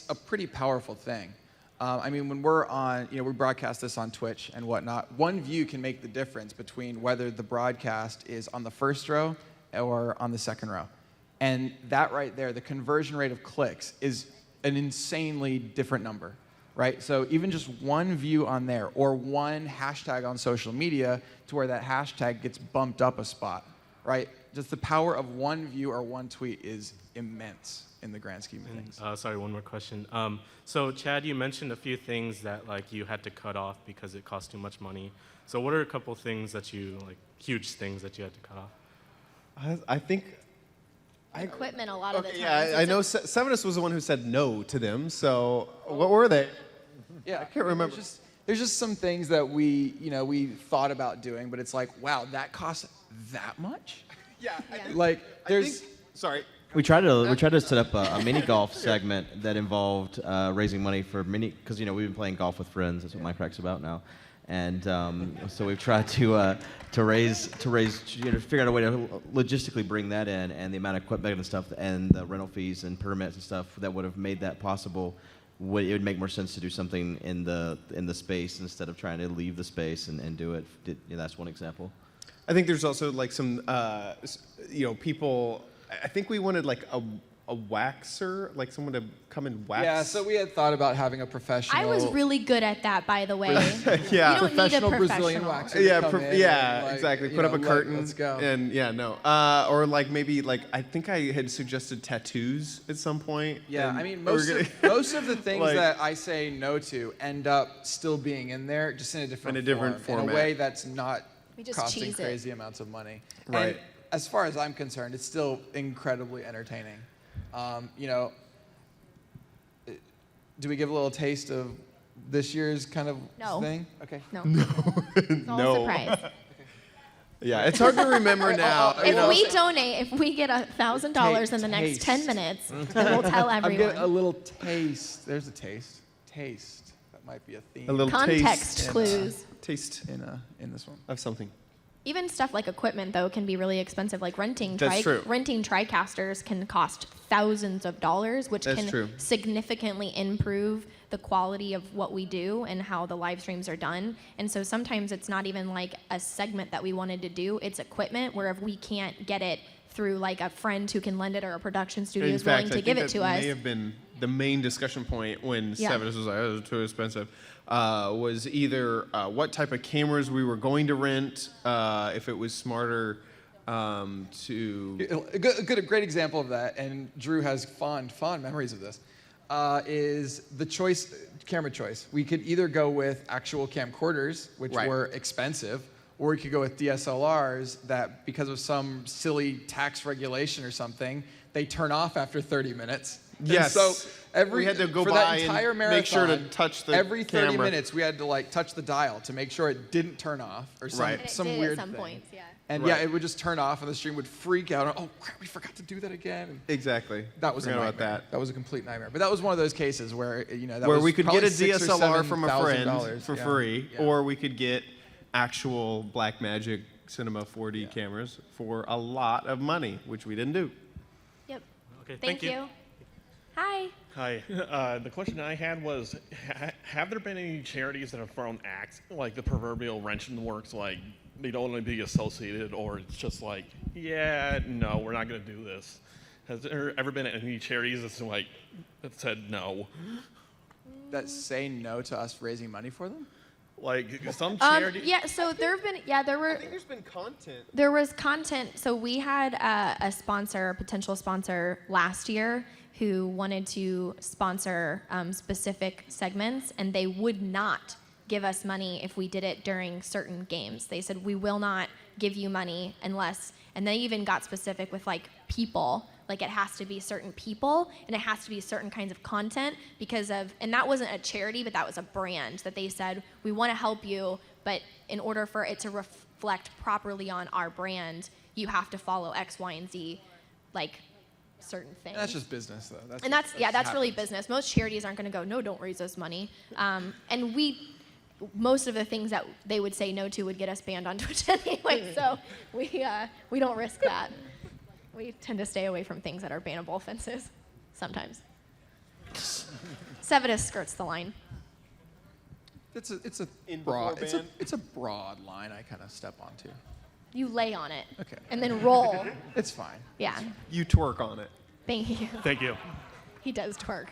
a pretty powerful thing. When we're on, we broadcast this on Twitch and whatnot, one view can make the difference between whether the broadcast is on the first row or on the second row. And that right there, the conversion rate of clicks is an insanely different number, right? So even just one view on there or one hashtag on social media to where that hashtag gets bumped up a spot, right? Just the power of one view or one tweet is immense in the grand scheme of things. Sorry, one more question. So Chad, you mentioned a few things that you had to cut off because it cost too much money. So what are a couple things that you, huge things that you had to cut off? I think. Equipment a lot of the Okay, times. yeah, I know Sevenus was the one who said no to them. So what were they? Yeah, I can't remember. There's just some things that we thought about doing, but it's like, wow, that costs that much? Yeah. Sorry. We tried to set up a mini golf segment that involved raising money for because we've been playing golf with friends. That's what Minecrack's about now, and so we've tried to raise figure out a way to logistically bring that in, and the amount of equipment and stuff, and the rental fees and permits and stuff that would have made that possible. It would make more sense to do something in the space instead of trying to leave the space and do it. That's one example. I think there's also some people. I think we wanted a a waxer, like someone to come and wax. Yeah, so we had thought about having a professional. I was really good at that, by the way. Yeah. You don't need a professional professional. Brazilian waxer. to Yeah, come in yeah, and, like, exactly. you Put up know, a like, curtain. Let's go. And yeah, no. Or like maybe like I think I had suggested tattoos at some point. Yeah, and I mean, we're most of the things like- that I say no to end up still being in there, just in a different In a different in format. a way that's not We just costing cheese it. crazy amounts of money. Right. And as far as I'm concerned, it's still incredibly entertaining. You know, do we give a little taste of this year's kind of No. thing? Okay. No. It's all No. a surprise. Yeah, it's hard to remember now. you know. If we donate, if we get $1,000 in the next Taste. 10 minutes, then we'll tell I'm everyone. getting a little taste. There's a taste. Taste. That might be a theme. A little Context taste. clues. Taste in this one. of something. Even stuff like equipment, though, can be really expensive. Like renting That's true. renting TriCasters can cost thousands of dollars, which That's can true. significantly improve the quality of what we do and how the live streams are done. And so sometimes it's not even like a segment that we wanted to do. It's equipment where if we can't get it through like a friend who can lend it or a production studio In is willing fact, to I give think it to that us. may have been the main discussion point when Yeah. Severus was like, "Oh, it's too expensive." Was either what type of cameras we were going to rent, if it was smarter to. A great example of that, and Drew has fond memories of this, is the camera choice. We could either go with actual camcorders, which Right. were expensive, or we could go with DSLRs that, because of some silly tax regulation or something, they turn off after 30 minutes. And Yes. so We had to go for by that and entire marathon, make sure to touch the every 30 camera. minutes we had to like touch the dial to make sure it didn't turn off or some, Right. And it some did weird at some thing. points, yeah. And Right. yeah, it would just turn off, and the stream would freak out. Oh crap, we forgot to do that again. And Exactly. that was a Forgot nightmare. about that. That was a complete nightmare. But that was one of those cases where that Where was we could get probably a $6,000 or DSLR from a friend $7,000. for Yeah. free, Yeah. or we could get actual Blackmagic Cinema 4D cameras for a lot of money, which we didn't do. Yep. Okay, Thank you. Hi. Hi. The question I had was, have there been any charities that have thrown acts, like the proverbial wrench in the works, like they don't want to be associated, or it's just like, yeah, no, we're not going to do this? Has there ever been any charities that said no? That say no to us raising money for them? Like some charity? Yeah, so there have been, there were, I think there's been content. there was content. So we had a sponsor, a potential sponsor last year who wanted to sponsor specific segments, and they would not give us money if we did it during certain games. They said, we will not give you money unless, and they even got specific with like people, like it has to be certain people and it has to be certain kinds of content because of, and that wasn't a charity, but that was a brand that they said, we want to help you, but in order for it to reflect properly on our brand, you have to follow X, Y, and Z, like certain things. That's just business, though. That's really business. Most charities aren't going to go, no, don't raise us money. And most of the things that they would say no to would get us banned on Twitch anyway, so we don't risk that. We tend to stay away from things that are bannable offenses sometimes. Sevidus skirts the line. It's a In broad. before It's a, band? it's a broad line I kind of step onto. You lay on it. Okay. And then roll. It's fine. Yeah. You twerk on it. Thank you. Thank you. He does twerk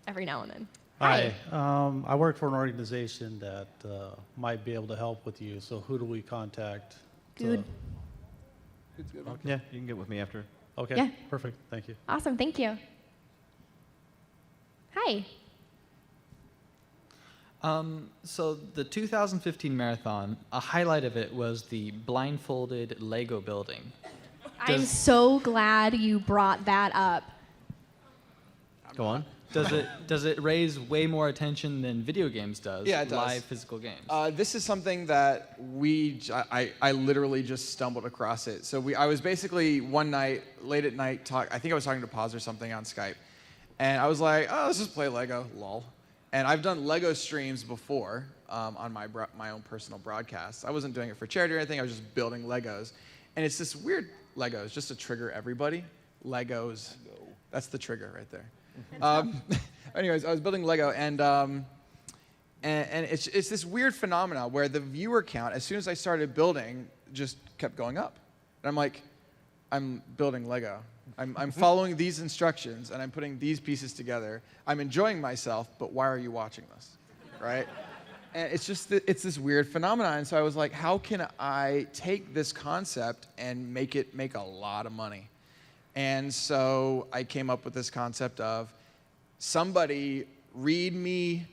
every now and then. Hi. I work for an organization that might be able to help with you. So who do we contact? Good. Yeah, you can get with me after. Okay. Yeah. Perfect. Thank you. Awesome. Thank you. Hi. So the 2015 marathon, a highlight of it was the blindfolded Lego building. I'm so glad you brought that up. Go on. Does it raise way more attention than video games does? Yeah, it does. Live physical games. This is something that I literally just stumbled across it. So I was basically one night, late at night, I think I was talking to Paz or something on Skype. And I was like, oh, let's just play Lego, lol. And I've done Lego streams before on my own personal broadcasts. I wasn't doing it for charity or anything. I was just building Legos. And it's this weird Legos, just to trigger everybody. Legos. That's the trigger right there. Anyways, I was building Lego, and it's this weird phenomena where the viewer count, as soon as I started building, just kept going up. And I'm like, I'm building Lego. I'm following these instructions, and I'm putting these pieces together. I'm enjoying myself, but why are you watching this, right? And it's just, it's this weird phenomenon. And so I was like, how can I take this concept and make it make a lot of money? And so I came up with this concept of somebody read me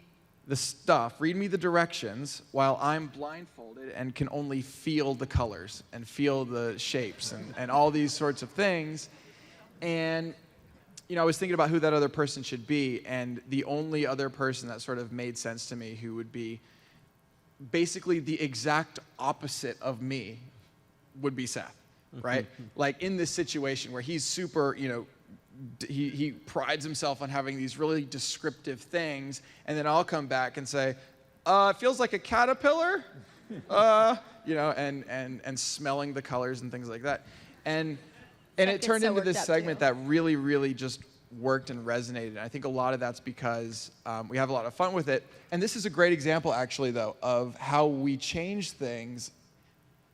the stuff, read me the directions while I'm blindfolded and can only feel the colors and feel the shapes and all these sorts of things. And you know, I was thinking about who that other person should be, and the only other person that sort of made sense to me who would be basically the exact opposite of me would be Seth, right? Like in this situation where he's super, you know, he prides himself on having these really descriptive things, and then I'll come back and say, it feels like a caterpillar, you know, and smelling the colors and things like that. And it turned into this segment that really, really just worked and resonated. And I think a lot of that's because we have a lot of fun with it. And this is a great example, actually, though, of how we change things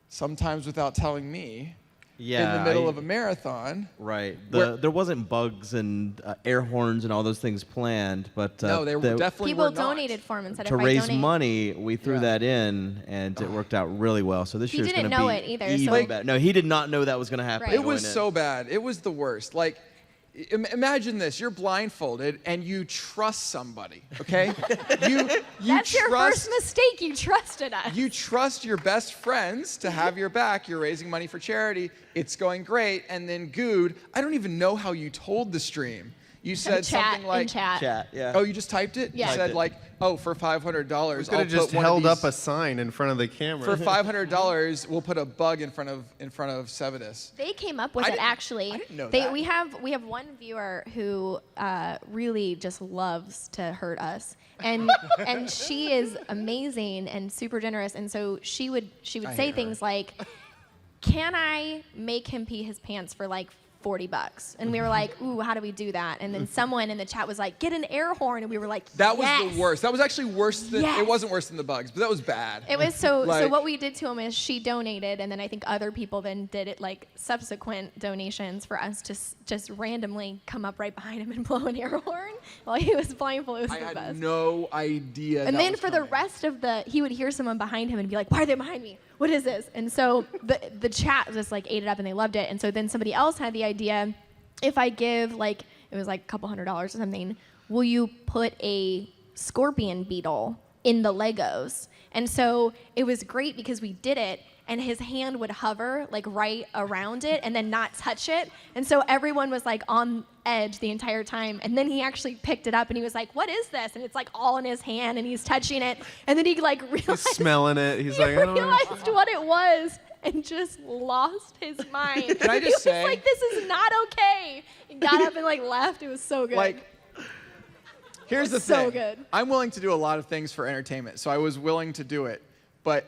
sometimes without telling me. Yeah, in the middle of a marathon. Right. There wasn't bugs and air horns and all those things planned, but no, they definitely people were not. donated for them instead to of raise money. We threw that in, and it worked out really well. So this year's going to be He didn't know it either, even better. No, he did not know that was going to happen. Right. It was so bad. It was the worst. Like, imagine this: you're blindfolded and you trust somebody. Okay, you That's your trust, first mistake. You trusted us. You trust your best friends to have your back. You're raising money for charity. It's going great. And then, Good, I don't even know how you told the stream. You said something like, in chat. Yeah. "Oh, you just typed it." Yeah. You said like, "Oh, for $500, We could have just held up a sign in front of the camera. For $500, we'll put a bug in front of Sevidus." They came up with it actually. I didn't know that. We have one viewer who really just loves to hurt us, and she is amazing and super generous. And so she would say things like, "Can I make him pee his pants for like $40?" And we were like, "Ooh, how do we do that?" And then someone in the chat was like, "Get an air horn," and we were like, That was yes. the worst. That was actually worse than Yes. it wasn't worse than the bugs, but that was bad. It was so Like- what we did to him is she donated, and then I think other people then did it like subsequent donations for us to just randomly come up right behind him and blow an air horn while he was blindfolded. It was I the had best. no idea. And that then was for the coming. rest of he would hear someone behind him and be like, "Why are they behind me? What is this?" And so the chat just like ate it up and they loved it. And so then somebody else had the idea, if I give like, it was like a couple $100s or something, will you put a scorpion beetle in the Legos? And so it was great because we did it and his hand would hover like right around it and then not touch it. And so everyone was like on edge the entire time. And then he actually picked it up and he was like, "What is this?" And it's like all in his hand and he's touching it. And then he like realized, He's smelling it. He's he like, I don't know. realized what it was and just lost his mind. Can I He just was say- like, "This is not okay." He got up and like left. It was so good. Like, here's the was so thing. good. I'm willing to do a lot of things for entertainment, so I was willing to do it. But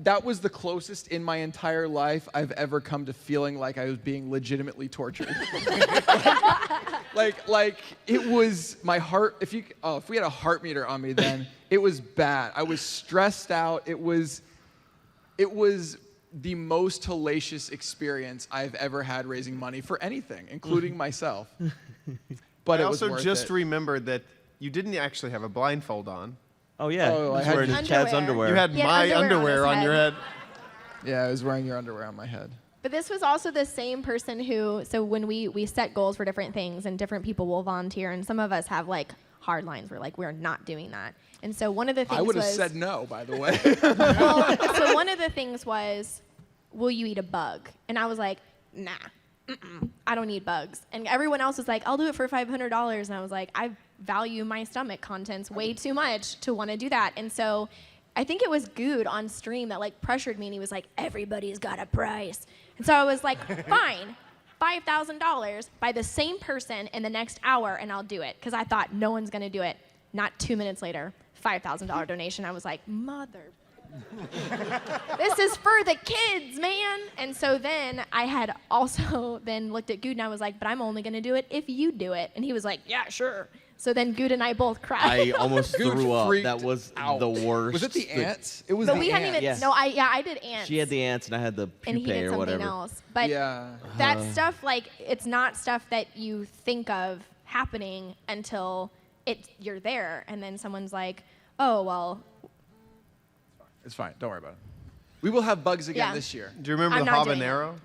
that was the closest in my entire life I've ever come to feeling like I was being legitimately tortured. like it was my heart. If we had a heart meter on me, then it was bad. I was stressed out. It was the most hellacious experience I've ever had raising money for anything, including myself. But I it was also worth just it. remembered that you didn't actually have a blindfold on. Oh yeah, Oh, he I was had wearing Underwear. Chad's underwear. You had He had my underwear underwear on his on your head. head. Yeah, I was wearing your underwear on my head. But this was also the same person who, so when we set goals for different things and different people will volunteer, and some of us have like hard lines. We're like, we're not doing that. And so one of the things I would have was, said no, by the way. well, so one of the things was, will you eat a bug? And I was like, nah, I don't eat bugs. And everyone else was like, I'll do it for $500. And I was like, I value my stomach contents way too much to want to do that. And so I think it was Good on stream that like pressured me, and he was like, everybody's got a price. And so I was like, fine, $5,000 by the same person in the next hour, and I'll do it. Because I thought no one's going to do it. Not 2 minutes later, $5,000 donation. I was like, mother. This is for the kids, man. And so then I had also then looked at Good and I was like, but I'm only going to do it if you do it. And he was like, yeah, sure. So then Good and I both cried. I almost Good threw up. freaked That was out. the worst. Was it the thing. ants? It was But the we hadn't ants. even. Yes. No, I did ants. She had the ants, and I had the and he pupae did or something whatever. else. But Yeah. that stuff, like, it's not stuff that you think of happening until you're there, and then someone's like, oh well. It's fine. Don't worry about it. We will have bugs again Yeah. this year. Do you remember I'm the not doing habanero?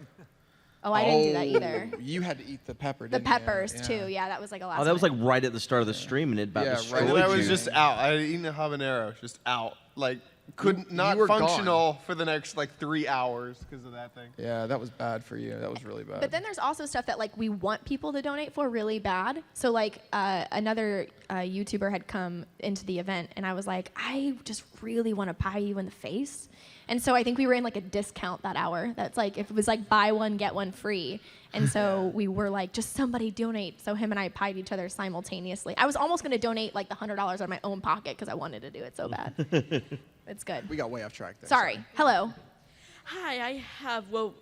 Oh, I didn't do that either. You had to eat the pepper, The didn't you? peppers too. Yeah, that was like a last. Oh, that was like minute. right at the start of the stream, and it about Yeah, right. destroyed And then I was you. just out. I had eaten a habanero, just out. Like, couldn't, not were functional for the next, like, 3 hours because of that thing. Yeah, that was bad for you. That was really bad. But then there's also stuff that like we want people to donate for really bad. So like another YouTuber had come into the event, and I was like, I just really want to pie you in the face. And so I think we were in like a discount that hour. That's like if it was like buy one get one free. And so we were like, just somebody donate. So him and I pied each other simultaneously. I was almost going to donate like the $100 out of my own pocket because I wanted to do it so bad. It's good. we got way off track there. Sorry. Hello. Hi, I have, well,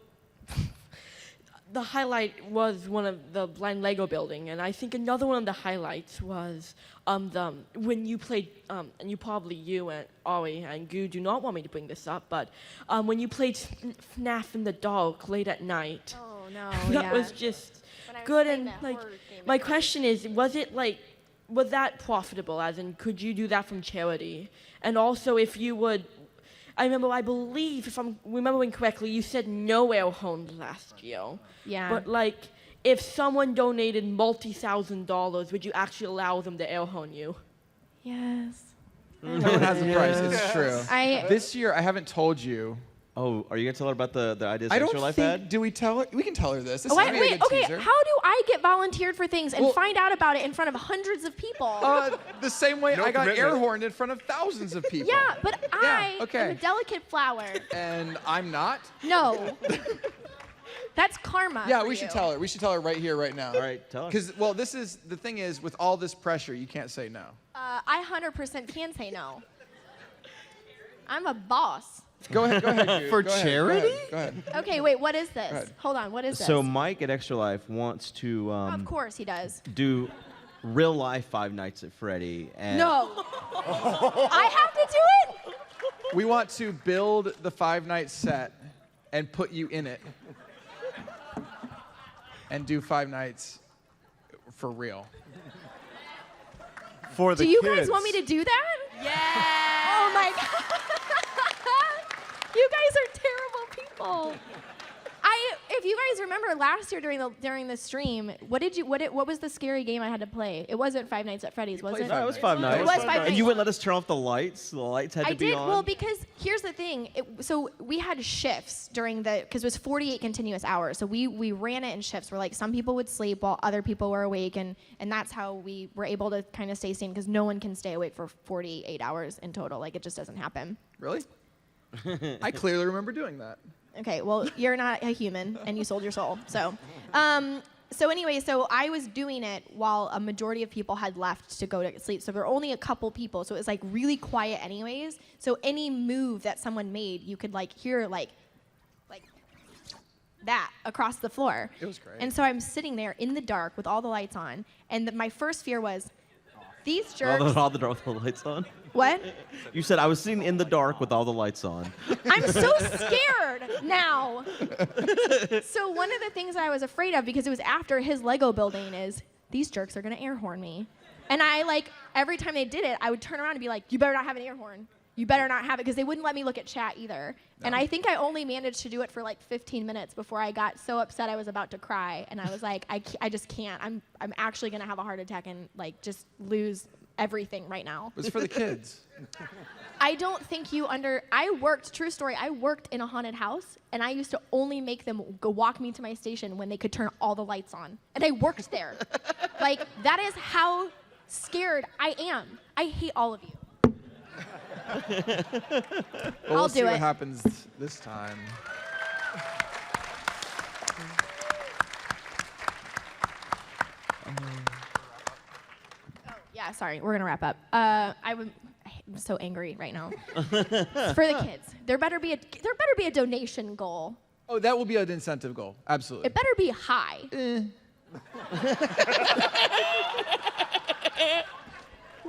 the highlight was one of the blind Lego building, and I think another one of the highlights was when you played, and you and Ollie and Goo do not want me to bring this up, but when you played FNAF in the dark late at night. Oh no. That was just good, and like, my question is, was that profitable, as in, could you do that from charity? And also, if you would, I believe, if I'm remembering correctly, you said no air horns last year. Yeah. But like, if someone donated multi-$1,000s, would you actually allow them to air horn you? Yes. No one has a price. It's true. This year, I haven't told you. Oh, are you gonna tell her about the ideas I don't Extra Life think. had? Do we tell her? We can tell her this. This Oh, might be a wait, good okay. teaser. How do I get volunteered for things and Well- find out about it in front of hundreds of people? The same way No I got commitment. air horned in front of thousands of people. yeah, but I okay. am a delicate flower. And I'm not. No. That's karma. Yeah, for we you. should tell her. We should tell her right here, right now. All right, tell her. Because, well, this is the thing is, with all this pressure, you can't say no. I 100% can say no. I'm a boss. Go ahead, dude. For Go ahead, charity? Go ahead. Okay, wait, what is this? ahead. Hold on, what is this? So Mike at Extra Life wants to of course he does. do real life Five Nights at Freddy. And No. I have to do it? We want to build the 5-night set and put you in it. And do 5 nights for real. For the Do you kids. guys want me to do that? Yeah. Oh my god. You guys are terrible people. If you guys remember last year during the stream, what was the scary game I had to play? It wasn't Five Nights at Freddy's, was it? No, it was Five Nights. It was Five And you Nights. wouldn't let us turn off the lights. The lights had I to be did on. well because here's the thing. So we had shifts because it was 48 continuous hours. So we ran it in shifts where like some people would sleep while other people were awake, and that's how we were able to kind of stay sane because no one can stay awake for 48 hours in total. Like it just doesn't happen. Really? I clearly remember doing that. Okay, well, you're not a human, and you sold your soul. So anyway, so I was doing it while a majority of people had left to go to sleep. So there were only a couple people, so it was like really quiet anyways. So any move that someone made, you could like hear like that across the floor. It was great. And so I'm sitting there in the dark with all the lights on, and my first fear was, these jerks. all the dark with the lights on. What? You said I was sitting in the dark with all the lights on. I'm so scared now. So one of the things I was afraid of, because it was after his Lego building, is these jerks are gonna air horn me. And I every time they did it, I would turn around and be like, you better not have an air horn. You better not have it, because they wouldn't let me look at chat either. No. And I think I only managed to do it for like 15 minutes before I got so upset I was about to cry. And I was like, I just can't. I'm actually gonna have a heart attack and like just lose everything right now. It was for the kids. I don't think true story, I worked in a haunted house, and I used to only make them go walk me to my station when they could turn all the lights on. And I worked there. Like, that is how scared I am. I hate all of you. We'll I'll see do what it. happens this time. Yeah, sorry, we're gonna wrap up. I'm so angry right now. It's for the kids. There better be a donation goal. Oh, that will be an incentive goal. Absolutely. It better be high.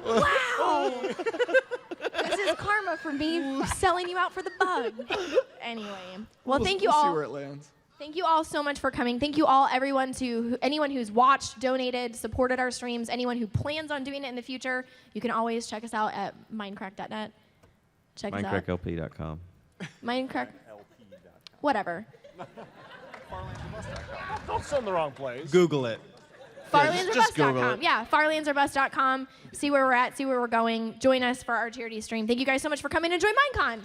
Wow! This is karma for me selling you out for the bug. Anyway, well, thank you we'll all. see where it lands. Thank you all so much for coming. Thank you all, everyone, anyone who's watched, donated, supported our streams, anyone who plans on doing it in the future. You can always check us out at minecrack.net. Check us out. MinecrackLP.com. Minecrack. Whatever. Don't send the wrong place. Google it. Just Google Farlandsorbust.com. it. Yeah, farlandsorbust.com. See where we're at, see where we're going. Join us for our charity stream. Thank you guys so much for coming and join Minecon.